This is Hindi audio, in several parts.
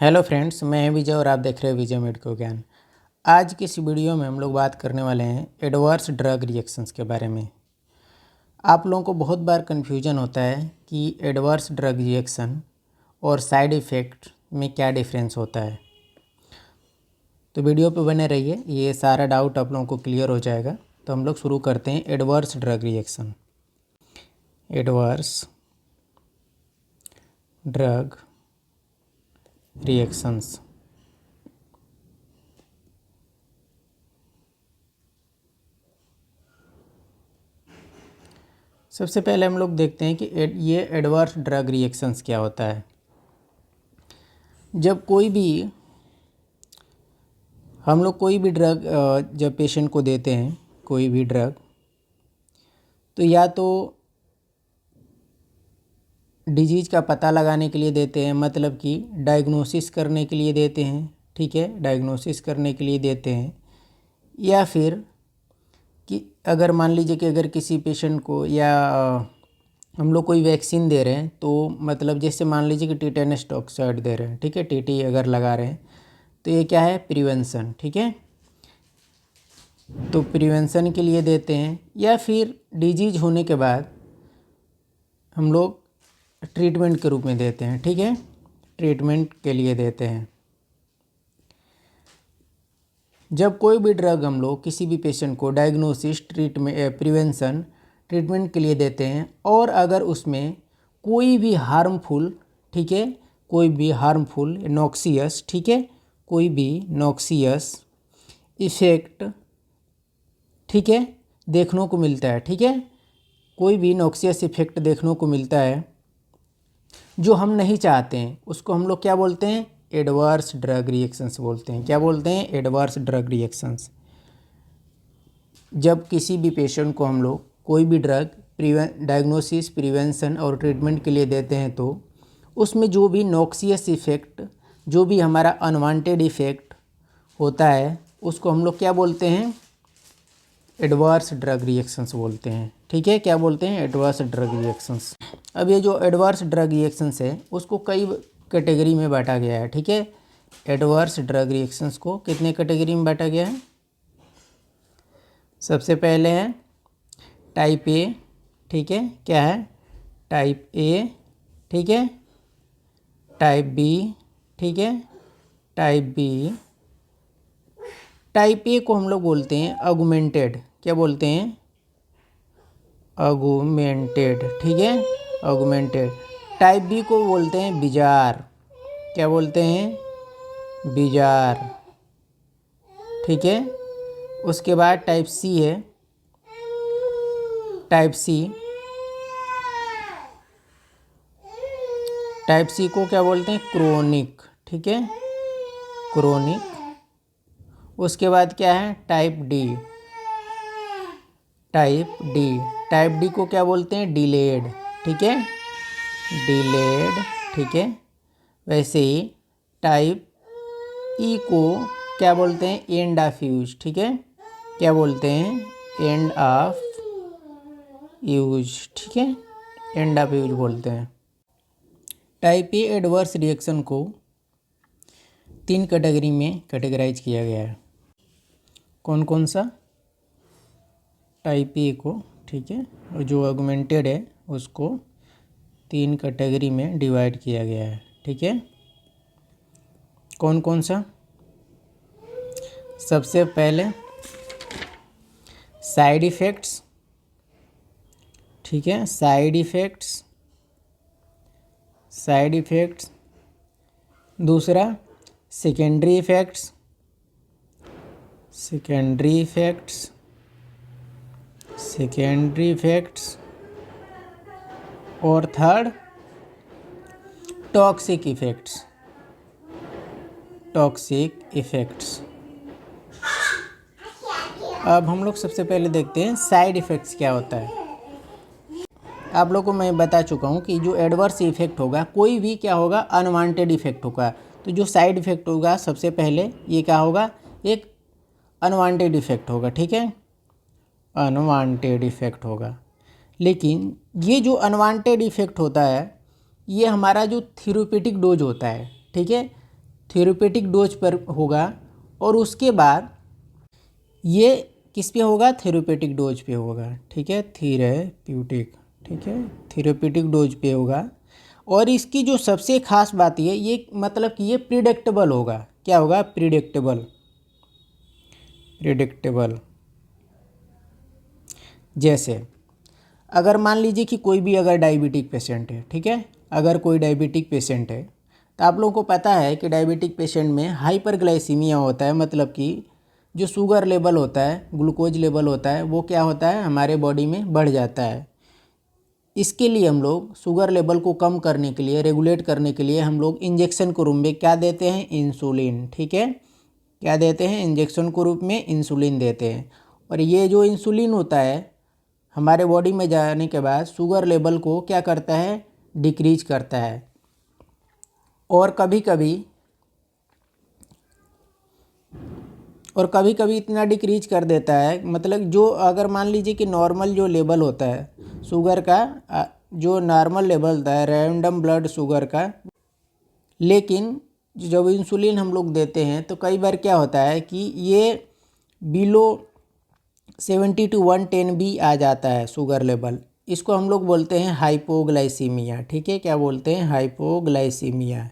हेलो फ्रेंड्स, मैं विजय और आप देख रहे हैं विजय मेडिको ज्ञान। आज की इस वीडियो में हम लोग बात करने वाले हैं एडवर्स ड्रग रिएक्शंस के बारे में। आप लोगों को बहुत बार कन्फ्यूजन होता है कि एडवर्स ड्रग रिएक्शन और साइड इफ़ेक्ट में क्या डिफरेंस होता है। तो वीडियो पे बने रहिए, ये सारा डाउट आप लोगों को क्लियर हो जाएगा। तो हम लोग शुरू करते हैं adverse drug reaction. Adverse drug reactions. सबसे पहले हम लोग देखते हैं कि ये एडवर्स ड्रग रिएक्शंस क्या होता है। जब हम लोग कोई भी ड्रग जब पेशेंट को देते हैं कोई भी ड्रग, तो या तो डिजीज़ का पता लगाने के लिए देते हैं, मतलब कि डायग्नोसिस करने के लिए देते हैं, ठीक है, डायग्नोसिस करने के लिए देते हैं। या फिर कि अगर मान लीजिए कि अगर किसी पेशेंट को या हम लोग कोई वैक्सीन दे रहे हैं, तो मतलब जैसे मान लीजिए कि टिटेनस टॉक्साइड दे रहे हैं, ठीक है, टीटी अगर लगा रहे हैं, तो ये क्या है, प्रिवेंशन, ठीक है। तो प्रिवेंशन के लिए देते हैं। या फिर डिजीज़ होने के बाद हम लोग ट्रीटमेंट के रूप में देते हैं, ठीक है, ट्रीटमेंट के लिए देते हैं। जब कोई भी ड्रग हम लोग किसी भी पेशेंट को डायग्नोसिस, ट्रीटमेंट, प्रिवेंशन, ट्रीटमेंट के लिए देते हैं, और अगर उसमें कोई भी हार्मफुल, ठीक है, कोई भी हार्मफुल नॉक्सियस, ठीक है, कोई भी नॉक्सियस इफेक्ट, ठीक है, देखने को मिलता है, ठीक है, कोई भी नॉक्सियस इफेक्ट देखने को मिलता है जो हम नहीं चाहते हैं, उसको हम लोग क्या बोलते हैं, एडवर्स ड्रग रिएक्शंस बोलते हैं। क्या बोलते हैं, एडवर्स ड्रग रिएक्शंस। जब किसी भी पेशेंट को हम लोग कोई भी ड्रग डायग्नोसिस, प्रिवेंशन और ट्रीटमेंट के लिए देते हैं, तो उसमें जो भी नॉक्सियस इफेक्ट, जो भी हमारा अनवांटेड इफेक्ट होता है, उसको हम लोग क्या बोलते हैं, एडवर्स ड्रग रिएक्शंस बोलते हैं, ठीक है। क्या बोलते हैं, एडवर्स ड्रग रिएक्शंस। अब ये जो एडवर्स ड्रग रिएक्शंस है उसको कई कैटेगरी में बांटा गया है, ठीक है। एडवर्स ड्रग रिएक्शंस को कितने कैटेगरी में बांटा गया है। सबसे पहले है टाइप ए, ठीक है, क्या है, टाइप ए, ठीक है, टाइप बी, ठीक है, टाइप बी। टाइप ए को हम लोग बोलते हैं ऑगमेंटेड, क्या बोलते हैं, ऑगमेंटेड, ठीक है, ऑगमेंटेड। टाइप बी को बोलते हैं बिजार, क्या बोलते हैं, बिजार, ठीक है। उसके बाद टाइप सी है, टाइप सी, टाइप सी को क्या बोलते हैं, क्रोनिक, ठीक है, क्रोनिक। उसके बाद क्या है, type D, type D, type D को क्या बोलते हैं, डिलेड, ठीक है, डिलेड, ठीक है। वैसे ही टाइप ई को क्या बोलते हैं, एंड ऑफ यूज, ठीक है, क्या बोलते हैं, एंड ऑफ यूज, ठीक है, एंड ऑफ यूज बोलते हैं। टाइप ए एडवर्स रिएक्शन को 3 कैटेगरी में कैटेगराइज किया गया है। कौन कौन सा, टाइप ए को, ठीक है, और जो ऑगमेंटेड है उसको 3 कैटेगरी में डिवाइड किया गया है, ठीक है। कौन कौन सा, सबसे पहले साइड इफ़ेक्ट्स, ठीक है, साइड इफ़ेक्ट्स, साइड इफ़ेक्ट्स। दूसरा secondary effects, secondary effects, secondary effects. और third toxic effects, toxic effects. अब हम लोग सबसे पहले देखते हैं साइड इफ़ेक्ट्स क्या होता है। आप लोगों को मैं बता चुका हूँ कि जो एडवर्स इफ़ेक्ट होगा, कोई भी क्या होगा, अनवांटेड इफ़ेक्ट होगा। तो जो साइड इफ़ेक्ट होगा सबसे पहले ये क्या होगा, एक अनवांटेड इफ़ेक्ट होगा, ठीक है, अनवांटेड इफ़ेक्ट होगा। लेकिन ये जो अनवांटेड इफ़ेक्ट होता है, ये हमारा जो थेरेप्यूटिक डोज होता है, ठीक है, थेरेपेटिक डोज पर होगा, और उसके बाद ये किस पे होगा, थेरेपेटिक डोज पे होगा, ठीक है, थेरेप्यूटिक, ठीक है, थेरेपेटिक डोज पे होगा। और इसकी जो सबसे खास बात ये मतलब कि ये प्रिडिक्टेबल होगा। क्या होगा, प्रिडिक्टेबल, प्रिडिक्टेबल। जैसे अगर मान लीजिए कि कोई भी अगर डायबिटिक पेशेंट है, ठीक है, अगर कोई डायबिटिक पेशेंट है, तो आप लोगों को पता है कि डायबिटिक पेशेंट में हाइपरग्लाइसीमिया होता है, मतलब कि जो शुगर लेवल होता है, ग्लूकोज लेवल होता है, वो क्या होता है, हमारे बॉडी में बढ़ जाता है। इसके लिए हम लोग शुगर लेवल को कम करने के लिए, रेगुलेट करने के लिए हम लोग इंजेक्शन के रूप में क्या देते हैं, इंसुलिन, ठीक है, क्या देते हैं, इंजेक्शन के रूप में इंसुलिन देते हैं। और ये जो इंसुलिन होता है हमारे बॉडी में जाने के बाद शुगर लेवल को क्या करता है, डिक्रीज करता है। और कभी कभी इतना डिक्रीज कर देता है, मतलब जो अगर मान लीजिए कि नॉर्मल जो लेवल होता है शुगर का, जो नॉर्मल लेवल होता है रैंडम ब्लड शुगर का, लेकिन जब इंसुलिन हम लोग देते हैं तो कई बार क्या होता है कि ये बिलो 70 to 110 भी आ जाता है शुगर लेवल। इसको हम लोग बोलते हैं हाइपोग्लाइसीमिया, ठीक है, क्या बोलते हैं, हाइपोग्लाइसीमिया।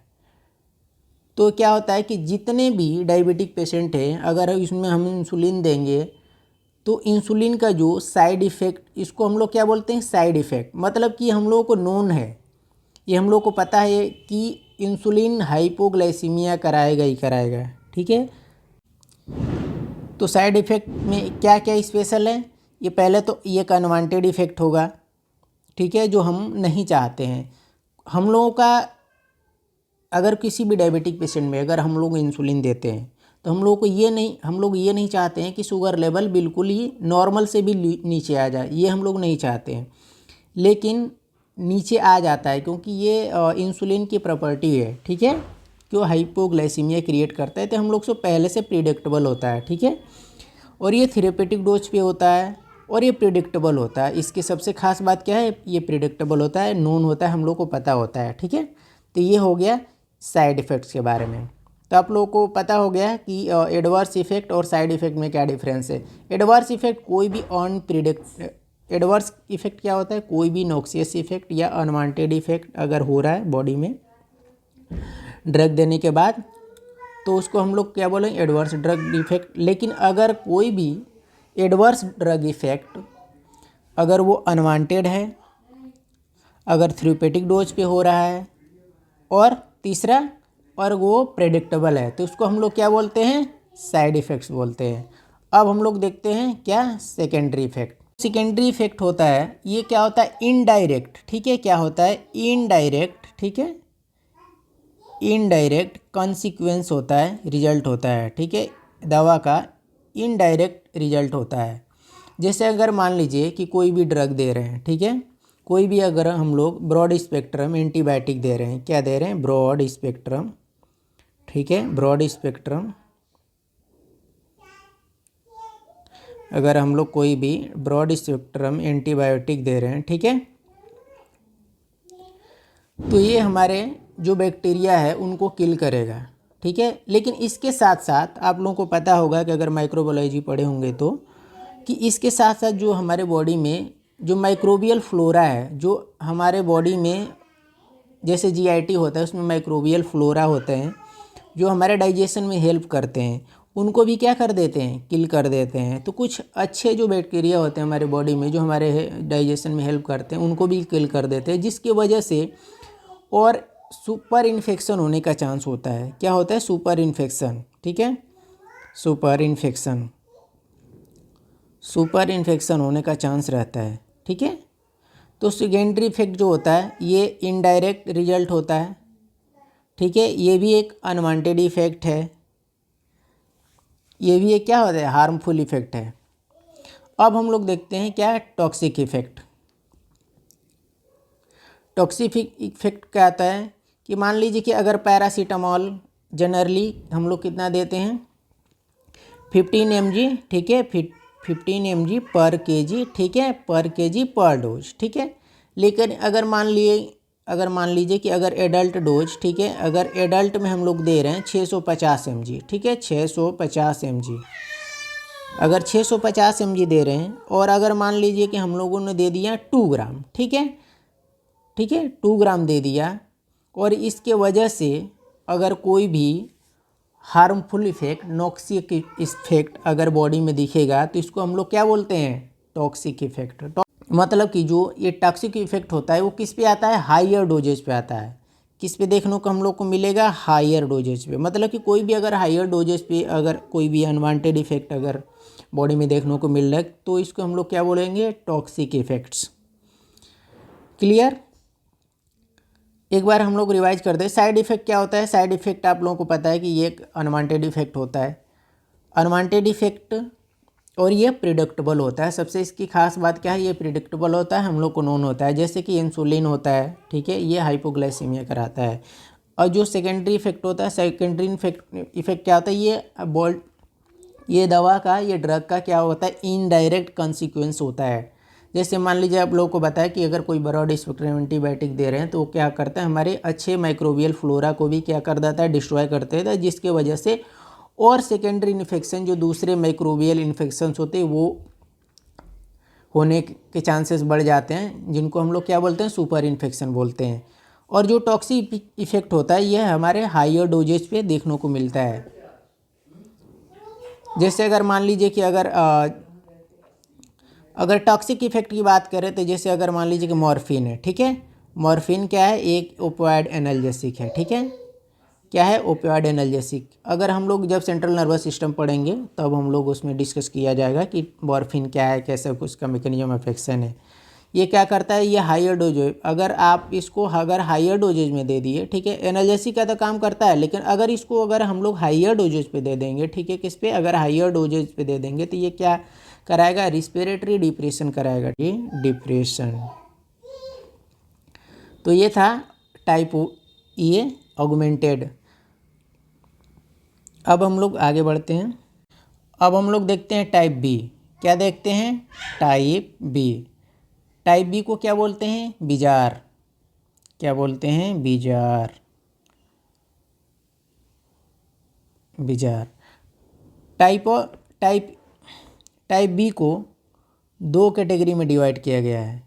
तो क्या होता है कि जितने भी डायबिटिक पेशेंट हैं, अगर इसमें हम इंसुलिन देंगे तो इंसुलिन का जो साइड इफ़ेक्ट, इसको हम लोग क्या बोलते हैं, साइड इफ़ेक्ट, मतलब कि हम लोगों को नोन है, ये हम लोग को पता है कि इंसुलिन हाइपोग्लाइसीमिया कराएगा ही कराएगा, ठीक है। तो साइड इफ़ेक्ट में क्या क्या स्पेशल है, ये पहले तो ये एक अनवांटेड इफ़ेक्ट होगा, ठीक है, जो हम नहीं चाहते हैं। हम लोगों का अगर किसी भी डायबिटिक पेशेंट में अगर हम लोग इंसुलिन देते हैं तो हम लोग ये नहीं चाहते हैं कि शुगर लेवल बिल्कुल ही नॉर्मल से भी नीचे आ जाए, ये हम लोग नहीं चाहते हैं। लेकिन नीचे आ जाता है क्योंकि ये इंसुलिन की प्रॉपर्टी है, ठीक है, कि वो हाइपोग्लाइसीमिया क्रिएट करता है, तो हम लोग से पहले से प्रिडिक्टेबल होता है, ठीक है। और ये थेरेपेटिक डोज पे होता है और ये प्रिडिक्टेबल होता है। इसकी सबसे खास बात क्या है, ये प्रिडिक्टेबल होता है, नोन होता है, हम लोग को पता होता है, ठीक है। तो ये हो गया साइड इफ़ेक्ट्स के बारे में। तो आप लोगों को पता हो गया कि एडवर्स इफ़ेक्ट और साइड इफ़ेक्ट में क्या डिफरेंस है। एडवर्स इफ़ेक्ट कोई भी एडवर्स इफ़ेक्ट क्या होता है, कोई भी नॉक्सियस इफ़ेक्ट या अनवांटेड इफ़ेक्ट अगर हो रहा है बॉडी में ड्रग देने के बाद, तो उसको हम लोग क्या बोलेंगे, एडवर्स ड्रग इफ़ेक्ट। लेकिन अगर कोई भी एडवर्स ड्रग इफ़ेक्ट अगर वो अनवांटेड है, अगर थेरेपेटिक डोज पे हो रहा है, और तीसरा और वो प्रेडिक्टेबल है, तो उसको हम लोग क्या बोलते हैं, साइड इफ़ेक्ट्स बोलते हैं। अब हम लोग देखते हैं क्या, सेकेंडरी इफ़ेक्ट। सेकेंडरी इफ़ेक्ट होता है, ये क्या होता है, इनडायरेक्ट, ठीक है, क्या होता है, इनडायरेक्ट, ठीक है, इनडायरेक्ट कॉन्सिक्वेंस होता है, रिजल्ट होता है, ठीक है, दवा का इनडायरेक्ट रिजल्ट होता है। जैसे अगर मान लीजिए कि कोई भी ड्रग दे रहे हैं, ठीक है, कोई भी अगर हम लोग ब्रॉड स्पेक्ट्रम एंटीबायोटिक दे रहे हैं, क्या दे रहे हैं, ब्रॉड स्पेक्ट्रम, ठीक है, ब्रॉड स्पेक्ट्रम, अगर हम लोग कोई भी ब्रॉड स्पेक्ट्रम एंटीबायोटिक दे रहे हैं, ठीक है, तो ये हमारे जो बैक्टीरिया है उनको किल करेगा, ठीक है। लेकिन इसके साथ साथ आप लोगों को पता होगा कि अगर माइक्रोबायोलॉजी पढ़े होंगे तो, कि इसके साथ साथ जो हमारे बॉडी में जो माइक्रोबियल फ्लोरा है, जो हमारे बॉडी में जैसे जीआईटी होता है उसमें माइक्रोबियल फ्लोरा होते हैं जो हमारे डाइजेशन में हेल्प करते हैं, उनको भी क्या कर देते हैं, किल कर देते हैं। तो कुछ अच्छे जो बैक्टीरिया होते हैं हमारे बॉडी में जो हमारे डाइजेशन में हेल्प करते हैं उनको भी किल कर देते हैं, जिसकी वजह से और सुपर इन्फेक्शन होने का चांस होता है। क्या होता है, सुपर इन्फेक्शन, ठीक है, सुपर इन्फेक्शन, सुपर इन्फेक्शन होने का चांस रहता है, ठीक है। तो सेकेंडरी इफेक्ट जो होता है ये इनडायरेक्ट रिजल्ट होता है, ठीक है, ये भी एक अनवांटेड इफेक्ट है, ये भी एक क्या होता है, हार्मफुल इफेक्ट है। अब हम लोग देखते हैं क्या है, टॉक्सिक इफेक्ट। टॉक्सिक इफेक्ट क्या आता है कि मान लीजिए कि अगर पैरासीटामॉल जनरली हम लोग कितना देते हैं, 15 mg, ठीक है, 15 mg पर kg, ठीक है, पर kg पर डोज, ठीक है। लेकिन अगर मान लिए अगर मान लीजिए कि अगर एडल्ट डोज, ठीक है, अगर एडल्ट में हम लोग दे रहे हैं 650 mg, ठीक है, 650 mg, अगर 650 mg दे रहे हैं और अगर मान लीजिए कि हम लोगों ने दे दिया 2 ग्राम, ठीक है, ठीक है, 2 ग्राम दे दिया और इसके वजह से अगर कोई भी हार्मफुल इफेक्ट, नॉक्सिक इफेक्ट अगर बॉडी में दिखेगा तो इसको हम लोग क्या बोलते हैं, टॉक्सिक इफेक्ट। मतलब कि जो ये टॉक्सिक इफेक्ट होता है वो किस पे आता है, हायर डोजेज पे आता है। किस पे देखने को हम लोग को मिलेगा, हायर डोजेज पे। मतलब कि कोई भी अगर हायर डोजेज पे अगर कोई भी अनवांटेड इफेक्ट अगर बॉडी में देखने को मिल रहा है तो इसको हम लोग क्या बोलेंगे, टॉक्सिक इफेक्ट्स। क्लियर। एक बार हम लोग रिवाइज करते हैं। साइड इफेक्ट क्या होता है, साइड इफेक्ट आप लोगों को पता है कि ये एक अनवांटेड इफेक्ट होता है, अनवांटेड इफेक्ट, और ये प्रिडिक्टेबल होता है। सबसे इसकी खास बात क्या है, ये प्रिडिक्टेबल होता है, हम लोग को नोन होता है। जैसे कि इंसुलिन होता है, ठीक है, ये हाइपोग्लाइसीमिया कराता है। और जो सेकेंडरी इफेक्ट होता है, सेकेंडरी इफेक्ट क्या होता है, ये दवा का, ये ड्रग का क्या होता है, इनडायरेक्ट कॉन्सिक्वेंस होता है। जैसे मान लीजिए आप लोगों को बताया कि अगर कोई ब्रॉड स्पेक्ट्रम एंटीबायोटिक दे रहे हैं तो वो क्या करता है, हमारे अच्छे माइक्रोबियल फ्लोरा को भी क्या कर देता है, डिस्ट्रॉय कर देता है, जिसके वजह से और सेकेंडरी इन्फेक्शन, जो दूसरे माइक्रोबियल इन्फेक्शंस होते हैं वो होने के चांसेस बढ़ जाते हैं, जिनको हम लोग क्या बोलते हैं, सुपर इन्फेक्शन बोलते हैं। और जो टॉक्सिक इफेक्ट होता है यह हमारे हायर डोजेज पे देखने को मिलता है। जैसे अगर मान लीजिए कि अगर टॉक्सिक इफेक्ट की बात करें तो जैसे अगर मान लीजिए कि मॉर्फिन है, ठीक है, मॉर्फिन क्या है, एक ओपियोइड एनाल्जेसिक है, ठीक है, क्या है, ओपियोइड एनाल्जेसिक। अगर हम लोग जब सेंट्रल नर्वस सिस्टम पढ़ेंगे तब हम लोग उसमें डिस्कस किया जाएगा कि मॉर्फिन क्या है, कैसे उसका मैकेनिज्म ऑफ एक्शन है। ये क्या करता है, ये हायर डोज, अगर आप इसको अगर हायर डोजेज में दे दिए, ठीक है, एनाल्जेसिक का तो काम करता है, लेकिन अगर इसको अगर हम लोग हायर डोजेज पे दे देंगे, ठीक है, किस पे, अगर हायर डोजेज पे दे देंगे तो ये क्या कराएगा, रिस्पिरेटरी डिप्रेशन कराएगा, ये डिप्रेशन। तो ये था टाइप ये ऑगमेंटेड। अब हम लोग आगे बढ़ते हैं। अब हम लोग देखते हैं टाइप बी। क्या देखते हैं, टाइप बी। टाइप बी को क्या बोलते हैं, बीजार। क्या बोलते हैं, बीजार, बीजार। टाइप बी को 2 कैटेगरी में डिवाइड किया गया है।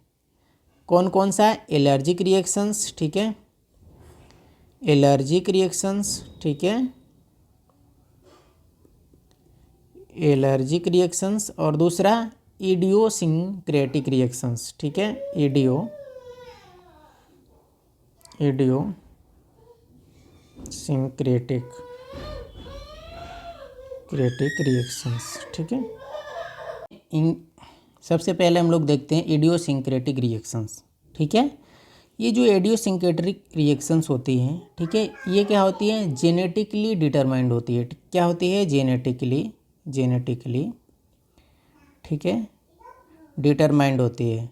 कौन कौन सा, एलर्जिक रिएक्शंस, ठीक है, एलर्जिक रिएक्शंस, ठीक है, एलर्जिक रिएक्शंस, और दूसरा इडियोसिंक्रेटिक रिएक्शंस, ठीक है, इडियोसिंक्रेटिक रिएक्शंस, ठीक है। सबसे पहले हम लोग देखते हैं इडियोसिंक्रेटिक रिएक्शंस, ठीक है। ये जो इडियोसिंक्रेटिक रिएक्शंस होती हैं, ठीक है, ये क्या होती है, जेनेटिकली डिटरमाइंड होती है। क्या होती है, जेनेटिकली, ठीक है, डिटरमाइंड होती है।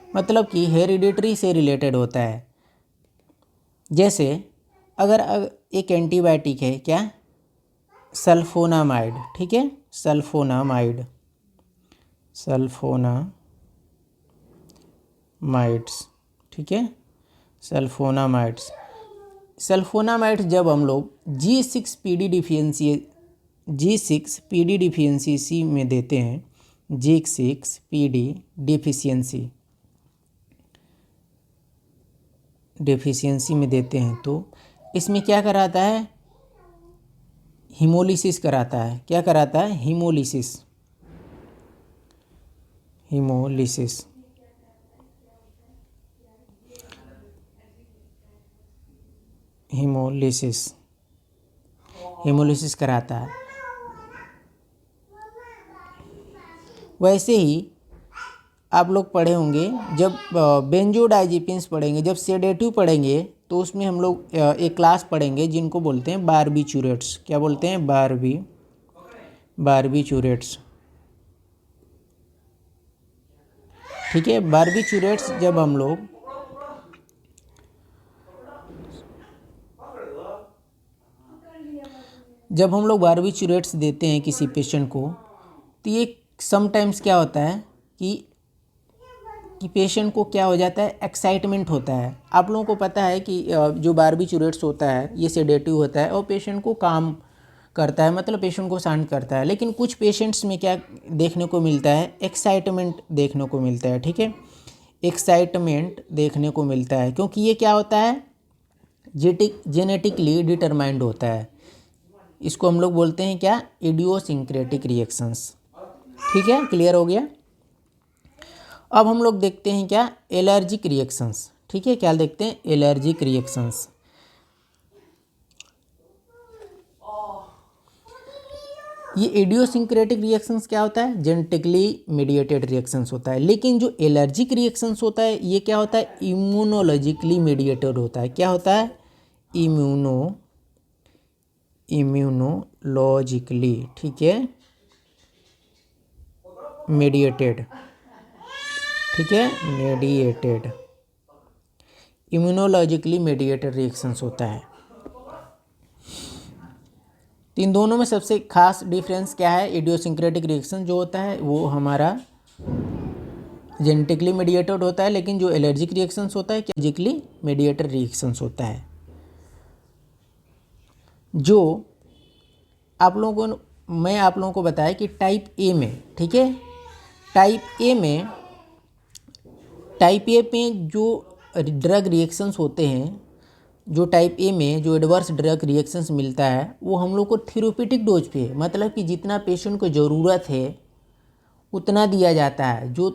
मतलब कि हेरिडिटरी से रिलेटेड होता है। जैसे अगर एक एंटीबायोटिक है, क्या, सल्फोनामाइड, ठीक है, सल्फोनामाइड्स, ठीक है, सल्फोनामाइड्स जब हम लोग G6PD डिफिशियंसी में देते हैं, G6PD डिफिशियंसी में देते हैं तो इसमें क्या कराता है, हीमोलिसिस कराता है। क्या कराता है, हीमोलिसिस, हीमोलिसिस कराता है। वैसे ही आप लोग पढ़े होंगे जब बेंजोडाइजेपिन्स पढ़ेंगे, जब सेडेटिव पढ़ेंगे तो उसमें हम लोग एक क्लास पढ़ेंगे जिनको बोलते हैं बारबिचूरेट्स। क्या बोलते हैं, बारबिचूरेट्स, ठीक है। बारबिचूरेट्स जब हम लोग बारबिचूरेट्स देते हैं किसी पेशेंट को तो ये समटाइम्स क्या होता है कि कि पेशेंट को क्या हो जाता है, एक्साइटमेंट होता है। आप लोगों को पता है कि जो बारबिचुरेट्स होता है ये सेडेटिव होता है और पेशेंट को काम करता है, मतलब पेशेंट को शांत करता है। लेकिन कुछ पेशेंट्स में क्या देखने को मिलता है, एक्साइटमेंट देखने को मिलता है। ठीक है, एक्साइटमेंट देखने को मिलता है, क्योंकि ये क्या होता है, जेनेटिकली डिटरमाइंड होता है। इसको हम लोग बोलते हैं क्या, इडियोसिंक्रेटिक रिएक्शंस। ठीक है, क्लियर हो गया। अब हम लोग देखते हैं क्या, एलर्जिक रिएक्शंस। ठीक है, क्या देखते हैं, एलर्जिक रिएक्शंस। ये इडियोसिंक्रेटिक रिएक्शंस क्या होता है, जेनेटिकली मीडिएटेड रिएक्शंस होता है। लेकिन जो एलर्जिक रिएक्शंस होता है ये क्या होता है, इम्यूनोलॉजिकली मीडिएटेड होता है। क्या होता है, इम्यूनोलॉजिकली, ठीक है, मीडिएटेड। ठीक है, मीडिएटेड, इम्यूनोलॉजिकली मीडिएटेड रिएक्शंस होता है। तो इन दोनों में सबसे खास डिफरेंस क्या है, इडियोसिंक्रेटिक रिएक्शन जो होता है वो हमारा जेनेटिकली मीडिएटेड होता है, लेकिन जो एलर्जिक रिएक्शंस होता है एलर्जिकली मीडिएटेड रिएक्शंस होता है। जो आप लोगों को मैं आप लोगों को बताया कि टाइप ए में, ठीक है, टाइप ए में जो ड्रग रिएक्शंस होते हैं, जो टाइप ए में जो एडवर्स ड्रग रिएक्शंस मिलता है वो हम लोग को थेरेप्यूटिक डोज पे, मतलब कि जितना पेशेंट को ज़रूरत है उतना दिया जाता है। जो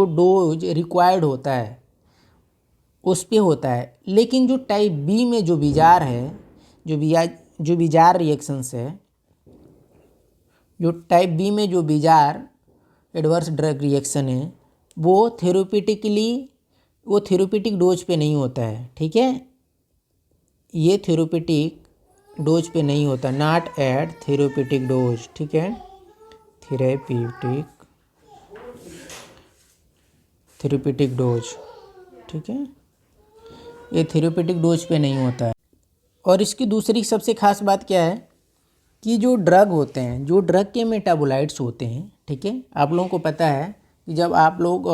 डोज रिक्वायर्ड होता है उस पे होता है। लेकिन जो टाइप बी में जो विजार है, जो विजार रिएक्शंस है, जो टाइप बी में जो विजार एडवर्स ड्रग रिएक्शन है वो थेरेप्यूटिक डोज पे नहीं होता है। ठीक है, ये थेरेप्यूटिक डोज पे नहीं होता, नॉट एट थेरेप्यूटिक डोज। ठीक है, थेरेप्यूटिक डोज, ठीक है, ये थेरेप्यूटिक डोज पे नहीं होता है। और इसकी दूसरी सबसे खास बात क्या है कि जो ड्रग होते हैं, जो ड्रग के मेटाबोलाइट्स होते हैं, ठीक है, आप लोगों को पता है कि जब आप लोग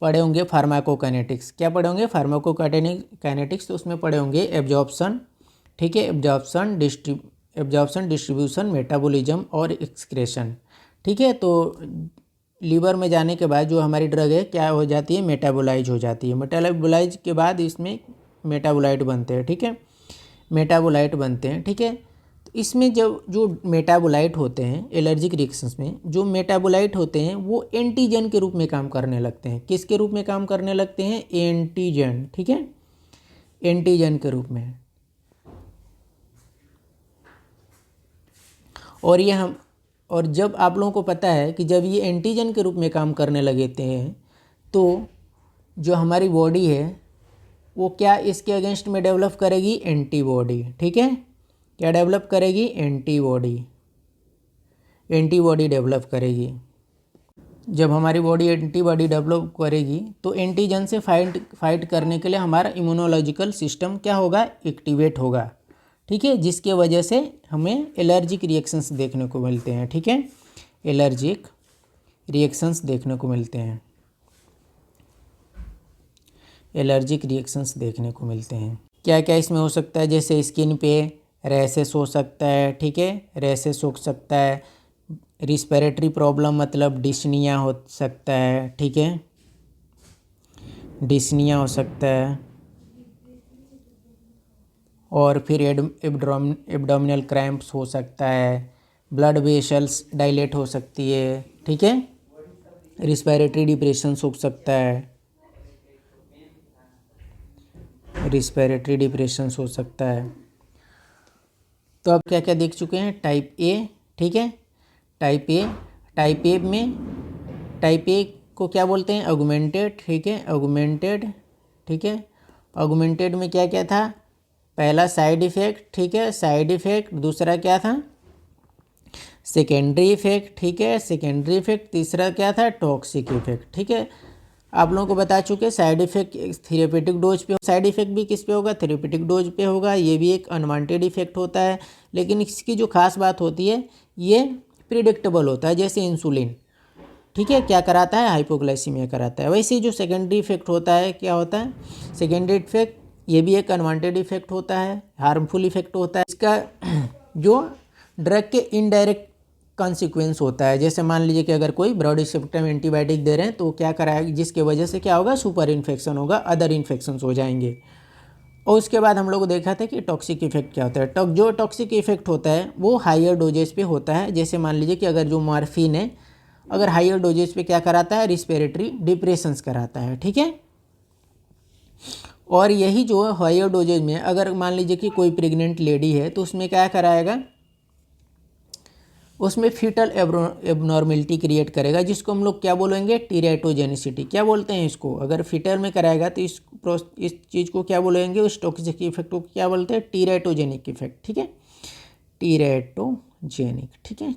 पढ़े होंगे फार्माकोकाइनेटिक्स, क्या पढ़े होंगे, फार्माकोकाइनेटिक्स, तो उसमें पढ़े होंगे एब्जॉर्प्शन, ठीक है, एब्जॉर्प्शन, डिस्ट्रीब्यूशन, मेटाबॉलिज्म और एक्सक्रेशन। ठीक है, तो लीवर में जाने के बाद जो हमारी ड्रग है क्या हो जाती है, मेटाबोलाइज हो जाती है। मेटाबोलाइज के बाद इसमें मेटाबोलाइट बनते हैं। ठीक है, मेटाबोलाइट बनते हैं। ठीक है, तो इसमें जब जो मेटाबोलाइट होते हैं एलर्जिक रिएक्शंस में, जो मेटाबोलाइट होते हैं वो एंटीजन के रूप में काम करने लगते हैं। किसके रूप में काम करने लगते हैं, एंटीजन। ठीक है, एंटीजन के रूप में। और जब आप लोगों को पता है कि जब ये एंटीजन के रूप में काम करने लगते हैं तो जो हमारी बॉडी है वो क्या इसके अगेंस्ट में डेवलप करेगी, एंटीबॉडी। ठीक है, क्या डेवलप करेगी, एंटीबॉडी डेवलप करेगी। जब हमारी बॉडी एंटीबॉडी डेवलप करेगी तो एंटीजन से फाइट करने के लिए हमारा इम्यूनोलॉजिकल सिस्टम क्या होगा, एक्टिवेट होगा। ठीक है, जिसके वजह से हमें एलर्जिक रिएक्शंस देखने को मिलते हैं। ठीक है, एलर्जिक रिएक्शंस देखने को मिलते हैं, एलर्जिक रिएक्शंस देखने को मिलते हैं। क्या क्या इसमें हो सकता है, जैसे स्किन पे रैशेस हो सकता है। ठीक है, रैशेस हो सकता है, रिस्पिरेटरी प्रॉब्लम मतलब डिस्निया हो सकता है। ठीक है, डिस्निया हो सकता है, और फिर एब्डोमिनल क्रैम्प्स हो सकता है, ब्लड वेसल्स डायलेट हो सकती है। ठीक है, रिस्पिरेटरी डिप्रेशन हो सकता है, रिस्पिरेटरी डिप्रेशन हो सकता है। तो अब क्या क्या देख चुके हैं, टाइप ए। ठीक है, टाइप ए को क्या बोलते हैं, ऑगमेंटेड। ठीक है, ऑगमेंटेड। ठीक है, ऑगमेंटेड में क्या क्या था, पहला साइड इफ़ेक्ट। ठीक है, साइड इफ़ेक्ट। दूसरा क्या था, सेकेंडरी इफ़ेक्ट। ठीक है, सेकेंडरी इफ़ेक्ट। तीसरा क्या था, टॉक्सिक इफ़ेक्ट। ठीक है, आप लोगों को बता चुके साइड इफ़ेक्ट थेरेप्यूटिक डोज पे, साइड इफ़ेक्ट भी किस पे होगा, थेरेप्यूटिक डोज पे होगा। ये भी एक अनवांटेड इफ़ेक्ट होता है, लेकिन इसकी जो खास बात होती है ये प्रिडिक्टेबल होता है, जैसे इंसुलिन। ठीक है, क्या कराता है, हाइपोग्लाइसीमिया कराता है। वैसे जो सेकेंडरी इफेक्ट होता है, क्या होता है सेकेंडरी इफेक्ट, ये भी एक अनवांटेड इफेक्ट होता है, हार्मफुल इफेक्ट होता है। इसका जो ड्रग के इनडायरेक्ट कॉन्सिक्वेंस होता है, जैसे मान लीजिए कि अगर कोई ब्रॉड स्पेक्ट्रम एंटीबायोटिक दे रहे हैं तो क्या कराएगा, जिसके वजह से क्या होगा, सुपर इन्फेक्शन होगा, अदर इन्फेक्शंस हो जाएंगे। और उसके बाद हम लोग को देखा था कि टॉक्सिक इफेक्ट क्या होता है। जो टॉक्सिक इफेक्ट होता है वो हायर डोजेस पे होता है। जैसे मान लीजिए कि अगर जो मॉर्फिन है, अगर हायर डोजेस पे क्या कराता है, रिस्पिरेटरी डिप्रेशंस कराता है, ठीक है। और यही जो हायर डोजेज में अगर मान लीजिए कि कोई प्रेग्नेंट लेडी है तो उसमें क्या कराएगा, उसमें फीटल एबनॉर्मेलिटी क्रिएट करेगा, जिसको हम लोग क्या बोलेंगे, टीरेटोजेनिसिटी। क्या बोलते हैं इसको, अगर फीटल में कराएगा तो इस चीज़ को क्या बोलेंगे, उस टॉक्सिक इफेक्ट को क्या बोलते हैं, टीरेटोजेनिक इफेक्ट, ठीक है, टीरेटोजेनिक, ठीक है,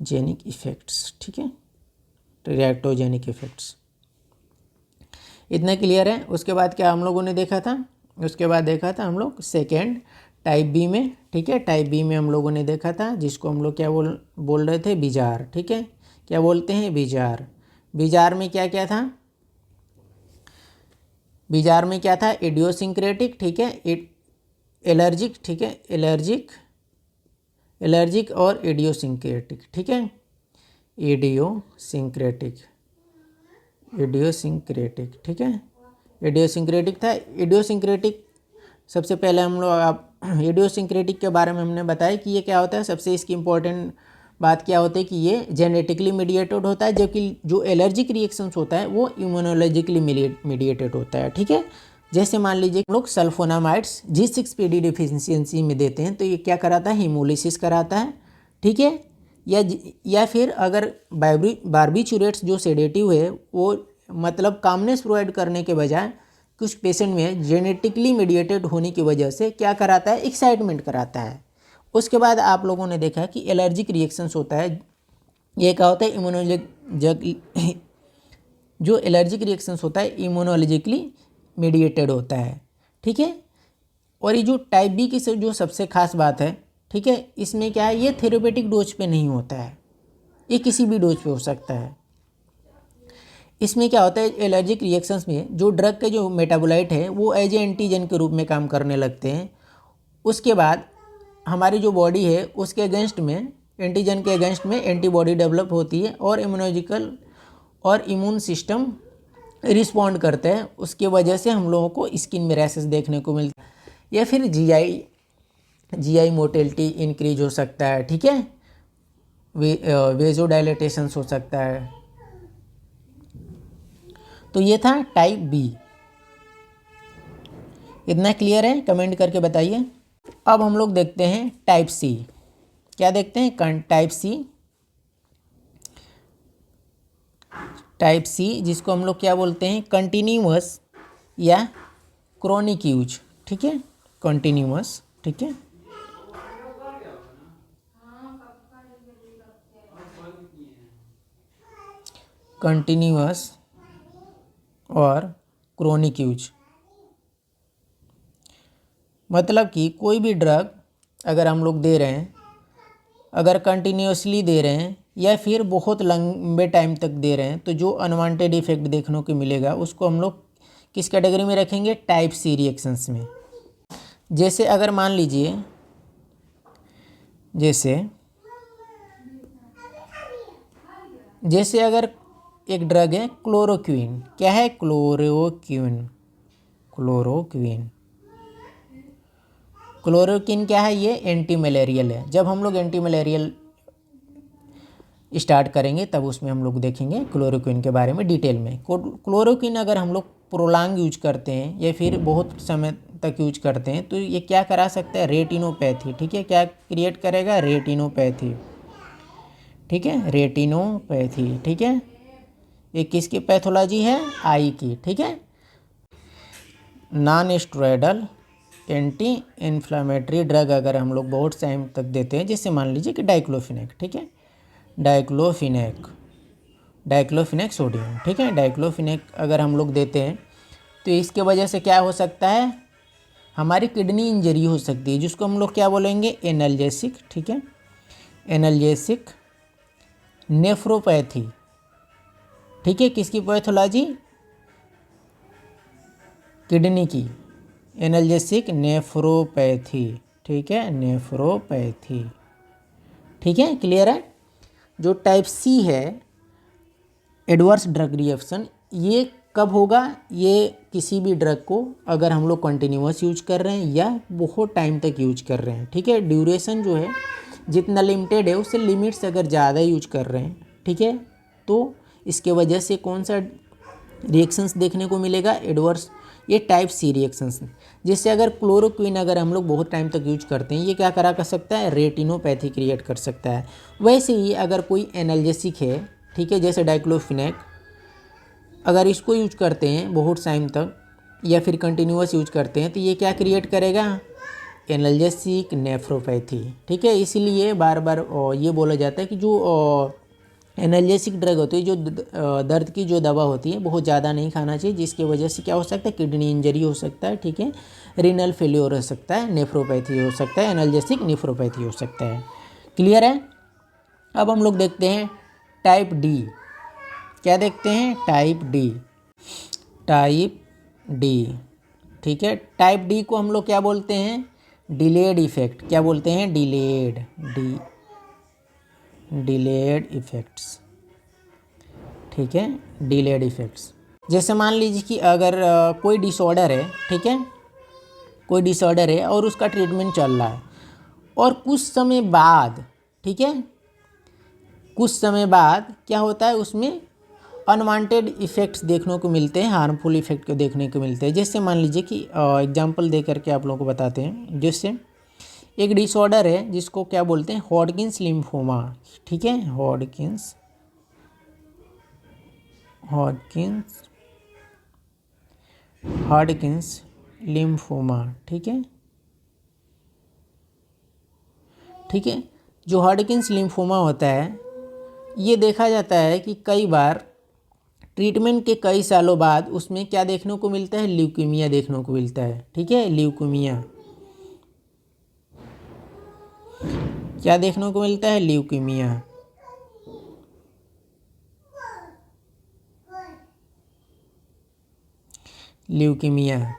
जेनिक इफेक्ट्स, ठीक है, टीरेटोजेनिक इफेक्ट्स। इतना क्लियर है। उसके बाद क्या हम लोगों ने देखा था, उसके बाद देखा था हम लोग सेकेंड टाइप बी में, ठीक है, टाइप बी में हम लोगों ने देखा था, जिसको हम लोग क्या बोल रहे थे, बिजार, ठीक है, क्या बोलते हैं, बिजार। बिजार में क्या क्या था, बिजार में क्या था, इडियोसिंक्रेटिक, ठीक है, एलर्जिक, ठीक है, एलर्जिक और इडियोसिंक्रेटिक, ठीक है, इडियोसिंक्रेटिक, ठीक है, इडियोसिंक्रेटिक था। इडियोसिंक्रेटिक सबसे पहले हम लोग आप इडियोसिंक्रेटिक के बारे में हमने बताया कि ये क्या होता है। सबसे इसकी इम्पोर्टेंट बात क्या होती है कि ये जेनेटिकली मीडिएटेड होता है, जबकि जो एलर्जिक रिएक्शंस होता है वो इम्यूनोलॉजिकली मीडिएटेड होता है, ठीक है। जैसे मान लीजिए हम लोग सल्फोनामाइड्स G6PD डिफिशियंसी में देते हैं तो ये क्या कराता है, हीमोलिसिस कराता है, ठीक है। या फिर अगर बार्बिचुरेट्स जो सेडेटिव है वो मतलब कामनेस प्रोवाइड करने के बजाय कुछ पेशेंट में जेनेटिकली मीडिएटेड होने की वजह से क्या कराता है, एक्साइटमेंट कराता है। उसके बाद आप लोगों ने देखा कि एलर्जिक रिएक्शंस होता है, ये क्या होता है, जो एलर्जिक रिएक्शंस होता है इम्यूनोलॉजिकली मीडिएटेड होता है, ठीक है। और ये जो टाइप बी की जो सबसे खास बात है, ठीक है, इसमें क्या है, ये थेरेपेटिक डोज पे नहीं होता है, ये किसी भी डोज पे हो सकता है। इसमें क्या होता है, एलर्जिक रिएक्शंस में जो ड्रग के जो मेटाबोलाइट है वो एज ए एंटीजन के रूप में काम करने लगते हैं। उसके बाद हमारी जो बॉडी है उसके अगेंस्ट में, एंटीजन के अगेंस्ट में एंटीबॉडी डेवलप होती है और इम्यूनोलॉजिकल और इम्यून सिस्टम रिस्पॉन्ड करते हैं। उसकी वजह से हम लोगों को स्किन में रैशेस देखने को मिलता है, या फिर जीआई मोटिलिटी इंक्रीज हो सकता है, ठीक है, वेजोडाइलेटेशन हो सकता है। तो ये था टाइप बी। इतना क्लियर है, कमेंट करके बताइए। अब हम लोग देखते हैं टाइप सी। क्या देखते हैं, टाइप सी, जिसको हम लोग क्या बोलते हैं, कंटिन्यूअस या क्रोनिक यूज, ठीक है, कंटिन्यूअस, ठीक है, कंटिन्यूअस और क्रोनिक यूज। मतलब कि कोई भी ड्रग अगर हम लोग दे रहे हैं, अगर कंटिन्यूसली दे रहे हैं या फिर बहुत लंबे टाइम तक दे रहे हैं, तो जो अनवांटेड इफेक्ट देखने को मिलेगा उसको हम लोग किस कैटेगरी में रखेंगे, टाइप सी रिएक्शंस में। जैसे अगर मान लीजिए, जैसे अगर एक ड्रग है क्लोरोक्विन, क्या है, क्लोरोक्विन क्या है, ये एंटी मलेरियल है। जब हम लोग एंटी मलेरियल स्टार्ट करेंगे तब उसमें हम लोग देखेंगे क्लोरोक्विन के बारे में डिटेल में। क्लोरोक्विन अगर हम लोग प्रोलॉन्ग यूज करते हैं या फिर बहुत समय तक यूज करते हैं तो ये क्या करा सकता है, रेटिनोपैथी, ठीक है, क्या क्रिएट करेगा, रेटिनोपैथी, ठीक है, रेटिनोपैथी, ठीक है। ये किसकी पैथोलॉजी है, आई की, ठीक है। Non steroidal anti inflammatory drug अगर हम लोग बहुत टाइम तक देते हैं, जैसे मान लीजिए कि डाइक्लोफिनेक, ठीक है, डाइक्लोफिनेक सोडियम, ठीक है, डाइक्लोफिनेक अगर हम लोग देते हैं तो इसके वजह से क्या हो सकता है, हमारी किडनी इंजरी हो सकती है, जिसको हम लोग क्या बोलेंगे, एनाल्जेसिक, ठीक है, एनाल्जेसिक नेफ्रोपैथी, ठीक है, किसकी पैथोलॉजी, किडनी की, एनाल्जेसिक नेफ्रोपैथी, ठीक है, नेफ्रोपैथी, ठीक है, क्लियर है। जो टाइप सी है एडवर्स ड्रग रिएक्शन, ये कब होगा, ये किसी भी ड्रग को अगर हम लोग कंटिन्यूअस यूज कर रहे हैं या बहुत टाइम तक यूज कर रहे हैं, ठीक है, ड्यूरेशन जो है जितना लिमिटेड है उससे लिमिट से अगर ज़्यादा यूज कर रहे हैं, ठीक है, तो इसके वजह से कौन सा रिएक्शंस देखने को मिलेगा, एडवर्स, ये टाइप सी रिएक्शंस। जिससे अगर क्लोरोक्विन अगर हम लोग बहुत टाइम तक यूज करते हैं, ये क्या करा कर सकता है, रेटिनोपैथी क्रिएट कर सकता है। वैसे ही अगर कोई एनाल्जेसिक है, ठीक है, जैसे डाइक्लोफिनेक, अगर इसको यूज करते हैं बहुत टाइम तक या फिर कंटिन्यूअस यूज करते हैं, तो ये क्या क्रिएट करेगा, एनाल्जेसिक नेफ्रोपैथी, ठीक है। इसीलिए बार बार ये बोला जाता है कि जो एनाल्जेसिक ड्रग होती है, जो दर्द की जो दवा होती है, बहुत ज़्यादा नहीं खाना चाहिए, जिसकी वजह से क्या हो सकता है, किडनी इंजरी हो सकता है, ठीक है, रीनल फेल्योर हो सकता है, नेफ्रोपैथी हो सकता है, एनाल्जेसिक नेफ्रोपैथी हो सकता है। क्लियर है। अब हम लोग देखते हैं टाइप डी। क्या देखते हैं, टाइप डी, टाइप डी, ठीक है। टाइप डी को हम लोग क्या बोलते हैं, डिलेड इफेक्ट, क्या बोलते हैं, डिलेड, डिलेड इफेक्ट्स, ठीक है, डिलेड इफेक्ट्स। जैसे मान लीजिए कि अगर कोई डिसऑर्डर है, ठीक है, कोई डिसऑर्डर है और उसका ट्रीटमेंट चल रहा है और कुछ समय बाद, ठीक है, कुछ समय बाद क्या होता है, उसमें अनवांटेड इफ़ेक्ट्स देखने को मिलते हैं, हार्मफुल इफेक्ट को देखने को मिलते हैं। जैसे मान लीजिए कि एग्जांपल दे करके आप लोगों को बताते हैं। जैसे एक डिसऑर्डर है जिसको क्या बोलते हैं, हॉडकिंस लिम्फोमा, ठीक है, हॉडकिंस लिम्फोमा, ठीक है, ठीक है। जो हॉडकिंस लिम्फोमा होता है, ये देखा जाता है कि कई बार ट्रीटमेंट के कई सालों बाद उसमें क्या देखने को मिलता है, ल्यूकीमिया देखने को मिलता है, ठीक है, ल्यूकीमिया, क्या देखने को मिलता है, ल्यूकीमिया, ल्यूकीमिया।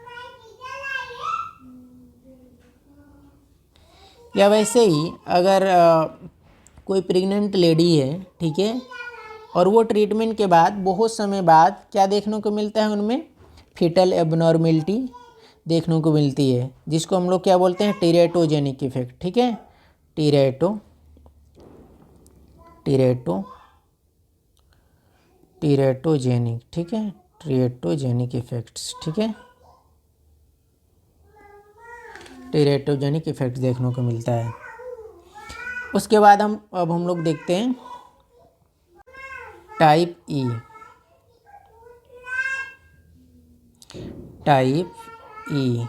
या वैसे ही अगर कोई प्रेग्नेंट लेडी है, ठीक है, और वो ट्रीटमेंट के बाद बहुत समय बाद क्या देखने को मिलता है, उनमें फीटल एबनॉर्मेलिटी देखने को मिलती है, जिसको हम लोग क्या बोलते हैं, टीरेटोजेनिक इफेक्ट, ठीक है, टीरेटोजेनिक, ठीक है, टीरेटोजेनिक इफेक्ट्स, ठीक है, टीरेटोजेनिक इफेक्ट देखने को मिलता है। उसके बाद हम लोग देखते हैं type E. Type E,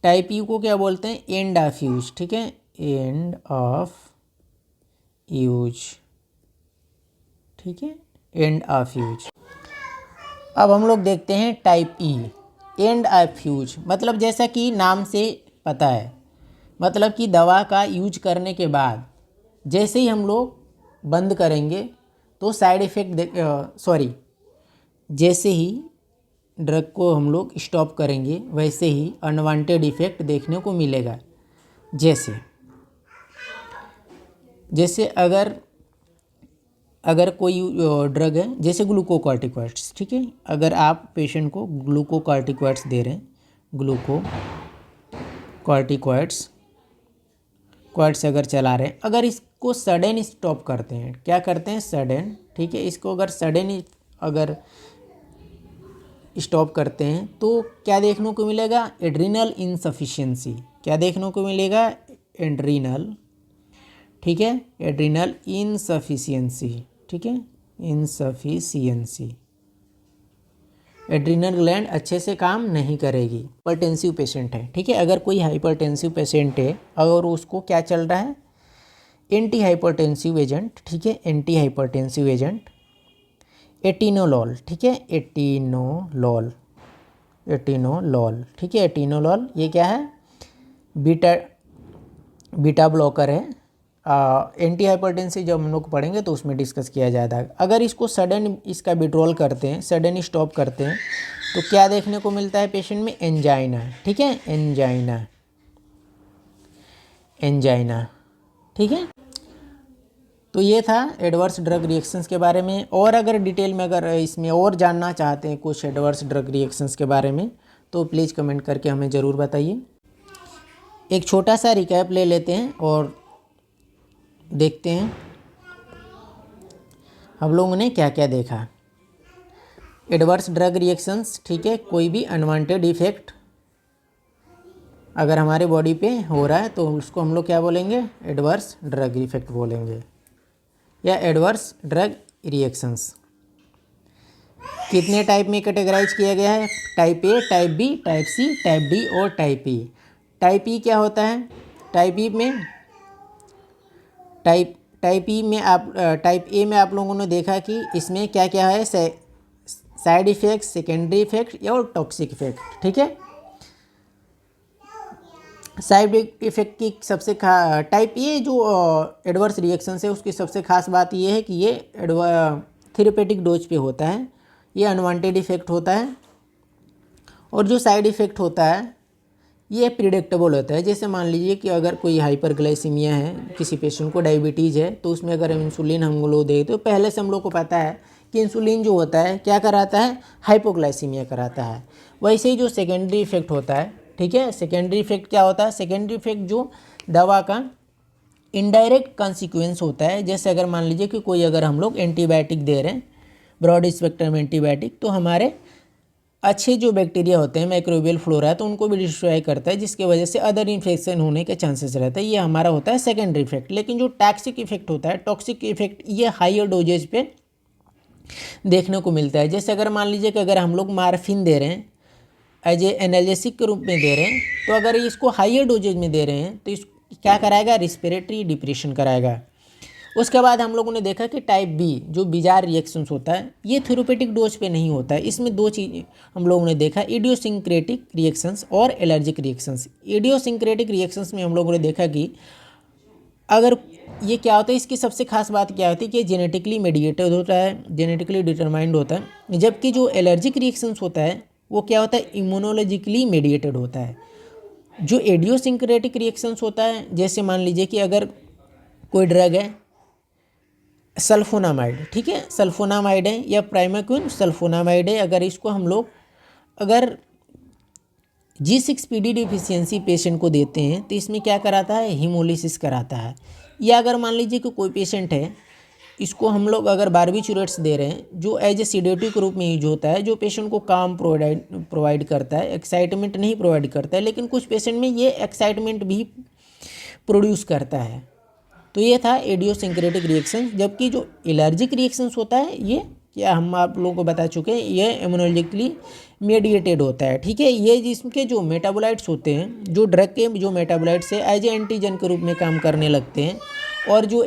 type ई को क्या बोलते हैं, एंड ऑफ यूज, ठीक है, एंड ऑफ यूज, ठीक है, एंड ऑफ यूज। अब हम लोग देखते हैं type E, end of use, मतलब जैसा कि नाम से पता है, मतलब कि दवा का यूज करने के बाद जैसे ही हम लोग बंद करेंगे तो साइड इफ़ेक्ट जैसे ही ड्रग को हम लोग स्टॉप करेंगे वैसे ही अनवांटेड इफ़ेक्ट देखने को मिलेगा। जैसे अगर कोई ड्रग है, जैसे ग्लूकोकॉर्टिकॉइड्स, ठीक है, अगर आप पेशेंट को ग्लूकोकॉर्टिकॉइड्स दे रहे हैं, ग्लूकोकॉर्टिकॉइड्स अगर चला रहे हैं, अगर इसको सडन स्टॉप करते हैं, क्या करते हैं, सडन, ठीक है, इसको अगर सडन अगर स्टॉप करते हैं तो क्या देखने को मिलेगा, एड्रीनल इनसफिशिएंसी, क्या देखने को मिलेगा, एड्रीनल, ठीक है, एड्रीनल इनसफिशिएंसी, ठीक है, इनसफिशिएंसी, एड्रीनल ग्लैंड अच्छे से काम नहीं करेगी। हाइपरटेंसिव पेशेंट है, ठीक है, अगर कोई हाइपरटेंसिव पेशेंट है और उसको क्या चल रहा है, एंटी हाइपरटेंसिव एजेंट, ठीक है, एंटी हाइपरटेंसिव एजेंट एटिनोलॉल, ठीक है, एटिनोलॉल, ठीक है, एटिनोलॉल, ये क्या है, बीटा ब्लॉकर है, एंटी हाइपरटेंसिव जब हम लोग पढ़ेंगे तो उसमें डिस्कस किया जाता है। अगर इसको सडन इसका विड्रॉल करते हैं, सडन स्टॉप करते हैं, तो क्या देखने को मिलता है पेशेंट में? एंजाइना। ठीक है, एंजाइना, एंजाइना। ठीक है, तो ये था एडवर्स ड्रग रिएक्शंस के बारे में। और अगर डिटेल में अगर इसमें और जानना चाहते हैं कुछ एडवर्स ड्रग रिएक्शंस के बारे में तो प्लीज़ कमेंट करके हमें ज़रूर बताइए। एक छोटा सा रिकैप ले लेते हैं और देखते हैं हम लोगों ने क्या क्या देखा। एडवर्स ड्रग रिएक्शंस, ठीक है, कोई भी अनवांटेड इफेक्ट अगर हमारे बॉडी पे हो रहा है तो उसको हम लोग क्या बोलेंगे? एडवर्स ड्रग इफेक्ट बोलेंगे या एडवर्स ड्रग रिएक्शंस। कितने टाइप में कैटेगराइज किया गया है? Type A, type B, type C, type D और टाइप ई। टाइप ई क्या होता है? टाइप ई में टाइप ए में आप लोगों ने देखा कि इसमें क्या क्या है? साइड इफेक्ट, सेकेंडरी इफेक्ट और टॉक्सिक इफेक्ट। ठीक है, साइड इफेक्ट की सबसे टाइप ए जो एडवर्स रिएक्शन है उसकी सबसे खास बात ये है कि ये थेरेपेटिक डोज पे होता है, ये अनवांटेड इफेक्ट होता है। और जो साइड इफेक्ट होता है ये प्रिडिक्टेबल होता है। जैसे मान लीजिए कि अगर कोई हाइपरग्लाइसीमिया है, किसी पेशेंट को डायबिटीज़ है, तो उसमें अगर हम इंसुलिन हम लोग दे तो पहले से हम लोग को पता है कि इंसुलिन जो होता है क्या कराता है? हाइपोग्लाइसीमिया कराता है। वैसे ही जो सेकेंडरी इफेक्ट होता है, ठीक है, सेकेंडरी इफेक्ट क्या होता है? सेकेंडरी इफेक्ट जो दवा का इनडायरेक्ट कॉन्सिक्वेंस होता है। जैसे अगर मान लीजिए कि कोई अगर हम लोग एंटीबायोटिक दे रहे हैं, ब्रॉड स्पेक्ट्रम एंटीबायोटिक, तो हमारे अच्छे जो बैक्टीरिया होते हैं, माइक्रोबियल फ्लोरा है, तो उनको भी डिस्ट्रॉय करता है, जिसकी वजह से अदर इन्फेक्शन होने के चांसेस रहता है। ये हमारा होता है सेकेंडरी इफेक्ट। लेकिन जो टॉक्सिक इफेक्ट होता है, टॉक्सिक इफेक्ट, ये हाइयर डोजेज पे देखने को मिलता है। जैसे अगर मान लीजिए कि अगर हम लोग मार्फिन दे रहे हैं, एज ए एनाल्जेसिक के रूप में दे रहे हैं, तो अगर इसको हाइयर डोजेज में दे रहे हैं तो इस क्या कराएगा? रिस्पिरेटरी डिप्रेशन कराएगा। उसके बाद हम लोगों ने देखा कि टाइप बी जो बिजार रिएक्शंस होता है, ये थेरेपेटिक डोज पे नहीं होता है। इसमें दो चीज़ हम लोगों ने देखा, इडियोसिंक्रेटिक रिएक्शंस और एलर्जिक रिएक्शंस। इडियोसिंक्रेटिक रिएक्शंस में हम लोगों ने देखा कि अगर ये क्या होता है, इसकी सबसे खास बात क्या होती है कि जेनेटिकली मेडिएटेड होता है, जेनेटिकली डिटरमाइंड होता है। जबकि जो एलर्जिक रिएक्शंस होता है वो क्या होता है? इम्यूनोलॉजिकली मेडिएटेड होता है। जो इडियोसिंक्रेटिक रिएक्शंस होता है, जैसे मान लीजिए कि अगर कोई ड्रग है सल्फोनामाइड, ठीक है, सल्फोनामाइड है या प्राइमाक्विन सल्फोनामाइड है, अगर इसको हम लोग अगर G6PD डिफिशियंसी पेशेंट को देते हैं तो इसमें क्या कराता है? हीमोलिसिस कराता है। या अगर मान लीजिए कि कोई पेशेंट है, इसको हम लोग अगर बारबिचुरेट्स दे रहे हैं जो एज ए सीडेटिव के रूप में यूज होता है, जो पेशेंट को काम प्रोवाइड करता है, एक्साइटमेंट नहीं प्रोवाइड करता है, लेकिन कुछ पेशेंट में ये एक्साइटमेंट भी प्रोड्यूस करता है। तो ये था इडियोसिंक्रेटिक रिएक्शन। जबकि जो एलर्जिक रिएक्शंस होता है ये क्या हम आप लोगों को बता चुके हैं, ये इम्यूनोलॉजिकली मेडिएटेड होता है। ठीक है, ये जिसके जो मेटाबोलाइट्स होते हैं, जो ड्रग के जो मेटाबोलाइट्स है एज ए एंटीजन के रूप में काम करने लगते हैं। और जो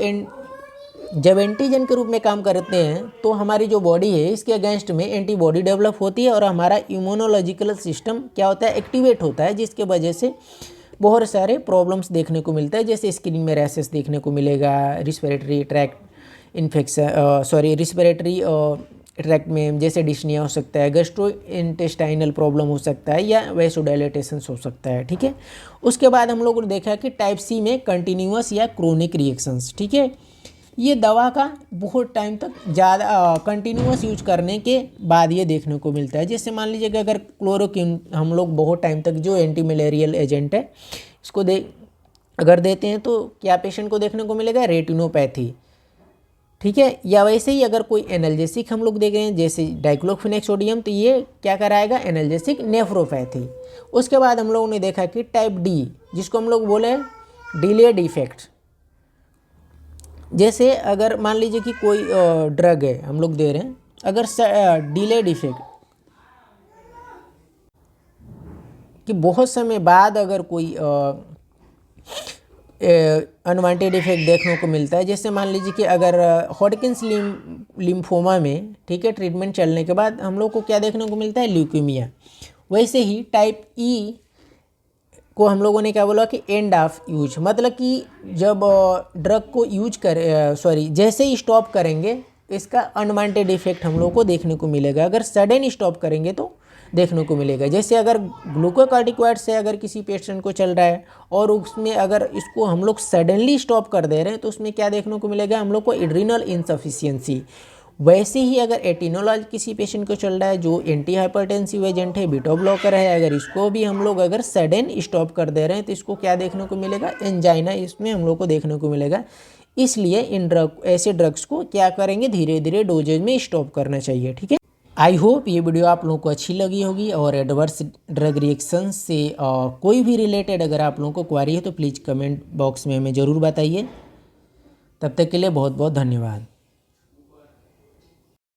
जब एंटीजन के रूप में काम करते हैं तो हमारी जो बॉडी है इसके अगेंस्ट में एंटीबॉडी डेवलप होती है और हमारा इम्यूनोलॉजिकल सिस्टम क्या होता है? एक्टिवेट होता है, जिसके वजह से बहुत सारे प्रॉब्लम्स देखने को मिलता है। जैसे स्किन में रैशेस देखने को मिलेगा, respiratory tract infection respiratory tract में जैसे डिस्निया हो सकता है, गैस्ट्रो इंटेस्टाइनल प्रॉब्लम हो सकता है या वैसोडाइलेटेशन हो सकता है। ठीक है, उसके बाद हम लोगों ने देखा कि टाइप सी में कंटिन्यूअस या क्रोनिक रिएक्शंस। ठीक है, ये दवा का बहुत टाइम तक ज़्यादा कंटिन्यूअस यूज करने के बाद ये देखने को मिलता है। जैसे मान लीजिए कि अगर क्लोरोक्विन हम लोग बहुत टाइम तक, जो एंटी मलेरियल एजेंट है, इसको अगर देते हैं तो क्या पेशेंट को देखने को मिलेगा? रेटिनोपैथी। ठीक है, या वैसे ही अगर कोई एनाल्जेसिक हम लोग देख रहे हैं जैसे डाइक्लोफिनेक सोडियम, तो ये क्या कराएगा? Analgesic nephropathy. उसके बाद हम लोगों ने देखा कि टाइप डी, जिसको हम लोग बोले डिलेड इफेक्ट। जैसे अगर मान लीजिए कि कोई ड्रग है हम लोग दे रहे हैं, अगर डिलेड इफेक्ट कि बहुत समय बाद अगर कोई अनवांटेड इफेक्ट देखने को मिलता है। जैसे मान लीजिए कि अगर हॉडकिंस लिम्फोमा में, ठीक है, ट्रीटमेंट चलने के बाद हम लोग को क्या देखने को मिलता है? ल्यूकेमिया। वैसे ही टाइप ई को हम लोगों ने क्या बोला कि एंड ऑफ यूज, मतलब कि जब ड्रग को यूज जैसे ही स्टॉप करेंगे इसका अनवांटेड इफेक्ट हम लोग को देखने को मिलेगा। अगर सडन स्टॉप करेंगे तो देखने को मिलेगा। जैसे अगर ग्लूकोकॉर्टिकॉइड से अगर किसी पेशेंट को चल रहा है और उसमें अगर इसको हम लोग सडनली स्टॉप कर दे रहे हैं तो उसमें क्या देखने को मिलेगा हम लोग को, एड्रिनल इनसफिशियंसी। वैसे ही अगर एटिनोलॉल किसी पेशेंट को चल रहा है जो एंटी हाइपरटेंसिव एजेंट है, बीटा ब्लॉकर है, अगर इसको भी हम लोग अगर सडन स्टॉप कर दे रहे हैं तो इसको क्या देखने को मिलेगा, एंजाइना इसमें हम लोग को देखने को मिलेगा। इसलिए ऐसे ड्रग्स को क्या करेंगे, धीरे धीरे डोजेज में स्टॉप करना चाहिए। ठीक है, आई होप ये वीडियो आप लोगों को अच्छी लगी होगी। और एडवर्स ड्रग रिएक्शन से कोई भी रिलेटेड अगर आप लोगों को क्वारी है तो प्लीज़ कमेंट बॉक्स में हमें ज़रूर बताइए। तब तक के लिए बहुत बहुत धन्यवाद।